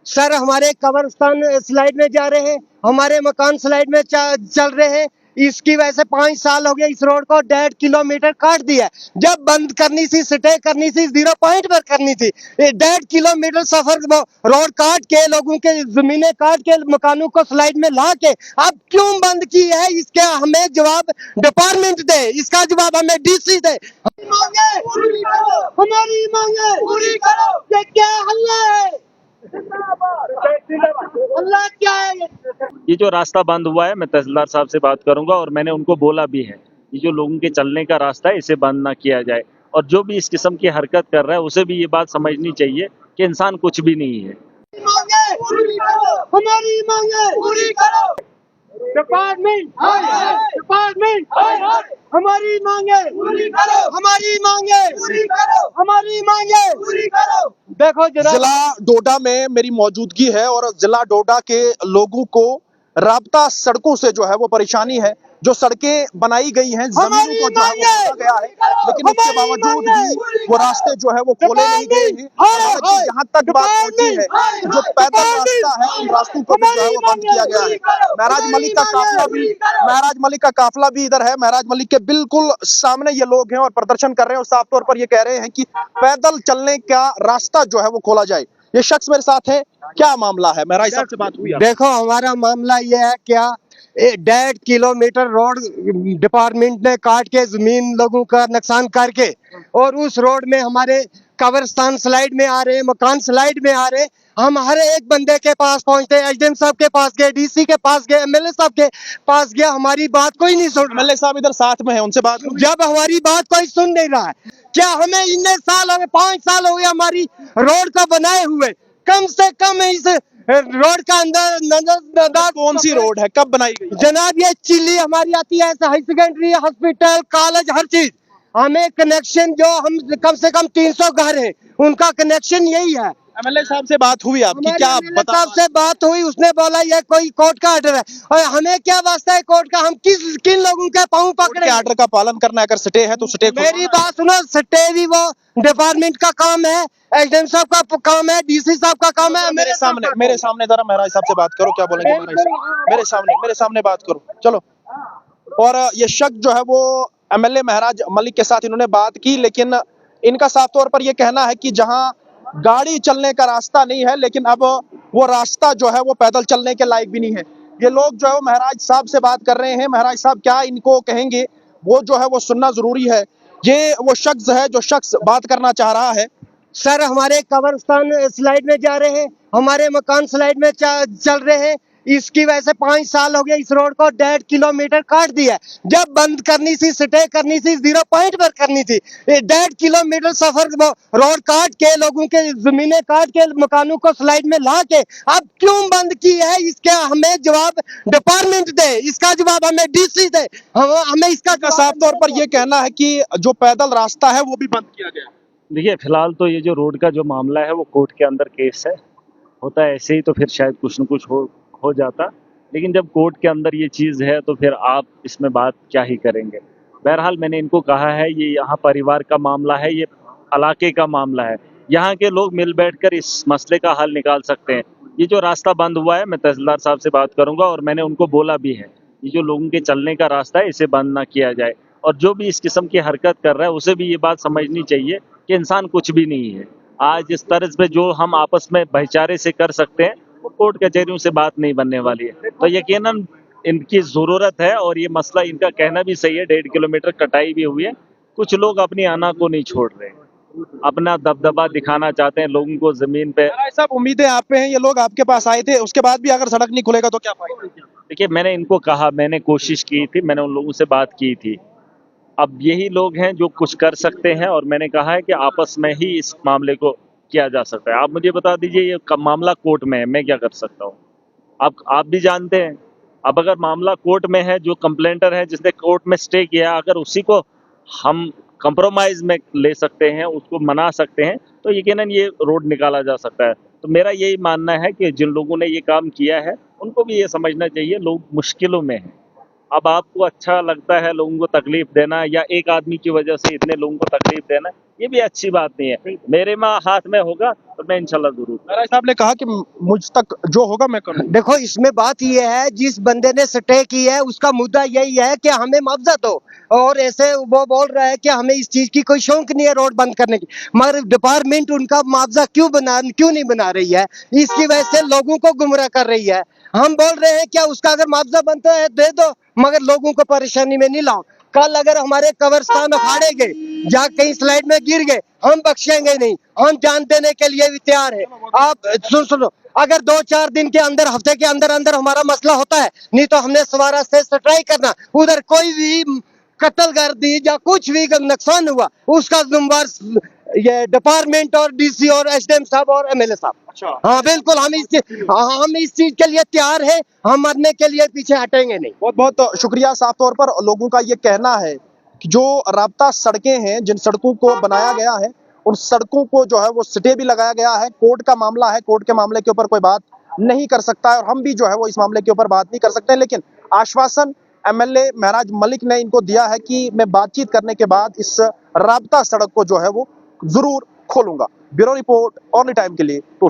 Sir हमारे कब्रिस्तान slide में जा रहे हैं, हमारे मकान स्लाइड में चल रहे हैं। इसकी वजह से 5 साल हो गए, इस रोड को 1.5 किलोमीटर काट दिया। जब बंद करनी थी, स्टे करनी थी, 0 पॉइंट पर करनी थी। 1.5 किलोमीटर सफर रोड काट के, लोगों के जमीनें काट के, मकानों को स्लाइड में ला के अब क्यों बंद की है, इसका हमें जवाब डिपार्टमेंट दे, इसका जवाब हमें डीसी दे। मांगे पूरी करो, हमारी मांगे पूरी करो, ये क्या हल्ला है? अल्लाह क्या है? ये जो रास्ता बंद हुआ है, मैं तहसीलदार साहब से बात करूंगा और मैंने उनको बोला भी है, ये जो लोगों के चलने का रास्ता है इसे बंद ना किया जाए। और जो भी इस किस्म की हरकत कर रहा है उसे भी ये बात समझनी चाहिए कि इंसान कुछ भी नहीं है। मांगे पूरी करो, हमारी मांगे पूरी करो। डिपार्टमेंट हमारी मांगे पूरी करो, हमारी मांगे पूरी करो, हमारी मांगे पूरी करो। देखो जनाब, जिला डोडा में मेरी मौजूदगी है और जिला डोडा के लोगों को राब्ता सड़कों से जो है वो परेशानी है। जो सड़कें बनाई गई हैं, जमीनों को जो है वो खोला गया है, लेकिन उसके बावजूद भी वो रास्ते जो है वो खोले नहीं गए हैं। हालांकि जहां तक बात पहुंची है, जो पैदल रास्ता है उन रास्तों को भी जो है वो बंद किया गया है। महराज मलिक का काफिला भी इधर है। महराज मलिक के बिल्कुल सामने ये लोग हैं और प्रदर्शन कर रहे हैं और साफ तौर पर ये कह रहे हैं कि पैदल चलने का रास्ता जो है वो खोला जाए। ये शख्स मेरे साथ है, क्या मामला है? महराज साहब से बात हुई? देखो हमारा मामला ये है, क्या 1.5 किलोमीटर रोड डिपार्टमेंट ने काट के जमीन लोगों का नुकसान करके, और उस रोड में हमारे कब्रिस्तान स्लाइड में आ रहे, मकान स्लाइड में आ रहे। हम हर एक बंदे के पास पहुंचते, एसडीएम साहब के पास गए, डीसी के पास गए, एमएलए साहब के पास गया, हमारी बात कोई नहीं सुन। एमएलए साहब इधर साथ में है, उनसे बात हुई? जब हमारी बात कोई सुन नहीं रहा है, क्या हमें इतने साल हो गए, 5 साल हो गए हमारी रोड को बनाए हुए। कम से कम इस रोड का अंदर नजर, कौन सी रोड है, कब बनाई गई? जनाब ये चिल्ली हमारी आती है, हाई सेकेंडरी, हॉस्पिटल, कॉलेज, हर चीज। हमें कनेक्शन जो हम कम से कम 300 घर है, उनका कनेक्शन यही है। एमएलए साहब से बात हुई आपकी? क्या बता? साहब से बात हुई, उसने बोला ये कोई कोर्ट का ऑर्डर है, और हमें क्या वास्ता है कोर्ट का? हम किन लोगों के पाँव पकड़े? ऑर्डर का पालन करना है, अगर स्टे है तो स्टे। मेरी बात सुनो, स्टे भी वो डिपार्टमेंट का काम है, एसडीएम साहब का काम है, डीसी साहब का काम है। मेरे सामने जरा महराज साहब से बात करो, क्या बोलेंगे महराज साहब? मेरे सामने बात करो, चलो। और ये शख्स जो है वो एमएलए महराज मलिक के साथ इन्होंने बात की, लेकिन इनका साफ तौर पर यह कहना है कि जहां गाड़ी चलने का रास्ता नहीं है, लेकिन अब वो रास्ता जो है वो पैदल चलने के लायक भी नहीं है। ये लोग जो है वो महराज साहब से बात कर रहे हैं। महराज साहब क्या इनको कहेंगे, वो जो है वो सुनना जरूरी है। ये वो शख्स है जो शख्स बात करना चाह रहा है। सर हमारे कब्रिस्तान स्लाइड में जा रहे हैं, हमारे मकान स्लाइड में चल रहे हैं। इसकी वजह से 5 साल हो गए, इस रोड को 1.5 किलोमीटर काट दिया। जब बंद करनी थी, स्टे करनी थी, 0 पॉइंट पर करनी थी। 1.5 किलोमीटर सफर रोड काट के, लोगों के जमीनें काट के, मकानों को स्लाइड में ला के अब क्यों बंद की है, इसका हमें जवाब डिपार्टमेंट दे, इसका जवाब हमें डीसी दे। हमें इसका साफ तौर पर यह कहना है कि जो पैदल रास्ता है वो भी बंद किया गया। देखिए, फिलहाल तो ये जो रोड का जो मामला है वो कोर्ट के अंदर केस है। होता है ऐसे ही तो फिर शायद कुछ न कुछ हो जाता, लेकिन जब कोर्ट के अंदर ये चीज़ है तो फिर आप इसमें बात क्या ही करेंगे। बहरहाल मैंने इनको कहा है, ये यहाँ परिवार का मामला है, ये इलाके का मामला है। यहाँ के लोग मिल बैठकर इस मसले का हल निकाल सकते हैं। ये जो रास्ता बंद हुआ है, मैं तहसीलदार साहब से बात करूंगा और मैंने उनको बोला भी है, ये जो लोगों के चलने का रास्ता है इसे बंद ना किया जाए। और जो भी इस किस्म की हरकत कर रहा है उसे भी ये बात समझनी चाहिए कि इंसान कुछ भी नहीं है। आज इस तर्ज पे जो हम आपस में भाईचारे से कर सकते हैं वो कोर्ट कचहरियों से बात नहीं बनने वाली है। तो यकीनन इनकी ज़रूरत है और ये मसला इनका कहना भी सही है। 1.5 किलोमीटर कटाई भी हुई है। कुछ लोग अपनी आना को नहीं छोड़ रहे, अपना दबदबा दिखाना चाहते हैं लोगों को जमीन पे। सब उम्मीदें आप पे हैं, ये लोग आपके पास आए थे, उसके बाद भी अगर सड़क नहीं खुलेगा तो क्या फायदा? देखिए, मैंने इनको कहा, मैंने कोशिश की थी, मैंने उन लोगों से बात की थी। अब यही लोग हैं जो कुछ कर सकते हैं और मैंने कहा है कि आपस में ही इस मामले को किया जा सकता है। आप मुझे बता दीजिए, ये मामला कोर्ट में है, मैं क्या कर सकता हूँ? आप भी जानते हैं। अब अगर मामला कोर्ट में है, जो कंप्लेंटर है जिसने कोर्ट में स्टे किया, अगर उसी को हम कंप्रोमाइज में ले सकते हैं, उसको मना सकते हैं, तो यकीनन ये रोड निकाला जा सकता है। तो मेरा यही मानना है कि जिन लोगों ने ये काम किया है उनको भी ये समझना चाहिए लोग मुश्किलों में हैं। अब आपको अच्छा लगता है लोगों को तकलीफ देना या एक आदमी की वजह से इतने लोगों को तकलीफ देना, ये भी अच्छी बात नहीं है। मेरे में हाथ में होगा तो मैं इंशाल्लाह जरूर। महराज साहब ने कहा कि मुझ तक जो होगा मैं करूंगा। देखो इसमें बात ये है, जिस बंदे ने स्टे की है उसका मुद्दा यही है कि हमें मुआवजा दो, और ऐसे वो बोल रहा है कि हमें इस चीज की कोई शौक नहीं है रोड बंद करने की, मगर डिपार्टमेंट उनका मुआवजा क्यों नहीं बना रही है, इसकी वजह से लोगों को गुमराह कर रही है। हम बोल रहे हैं क्या उसका अगर मुआवजा बनता है दे दो, मगर लोगों को परेशानी में नहीं लाओ। कल अगर हमारे कब्रिस्तान उखाड़े गए या कहीं स्लाइड में गिर गए, हम बख्शेंगे नहीं, हम जान देने के लिए भी तैयार है। आप सुनो, अगर 2-4 दिन के अंदर, हफ्ते के अंदर अंदर हमारा मसला होता है, नहीं तो हमने सवारा से स्ट्राइक करना, उधर कोई भी कत्ल कर दी या कुछ भी नुकसान हुआ उसका जिम्मेवार ये डिपार्टमेंट और डीसी और एसडीएम साहब और एमएलए साहब। अच्छा। हाँ बिल्कुल, हम इस चीज के लिए तैयार है, हम मरने के लिए पीछे हटेंगे नहीं। बहुत बहुत शुक्रिया। साफ तौर पर लोगों का ये कहना है कि जो राब्ता सड़कें हैं, जिन सड़कों को बनाया गया है, उन सड़कों को जो है वो स्टे भी लगाया गया है। कोर्ट का मामला है, कोर्ट के मामले के ऊपर कोई बात नहीं कर सकता है और हम भी जो है वो इस मामले के ऊपर बात नहीं कर सकते। लेकिन आश्वासन एमएलए महराज मलिक ने इनको दिया है कि मैं बातचीत करने के बाद इस राब्ता सड़क को जो है वो जरूर खोलूंगा। ब्यूरो रिपोर्ट, ऑनली टाइम के लिए 2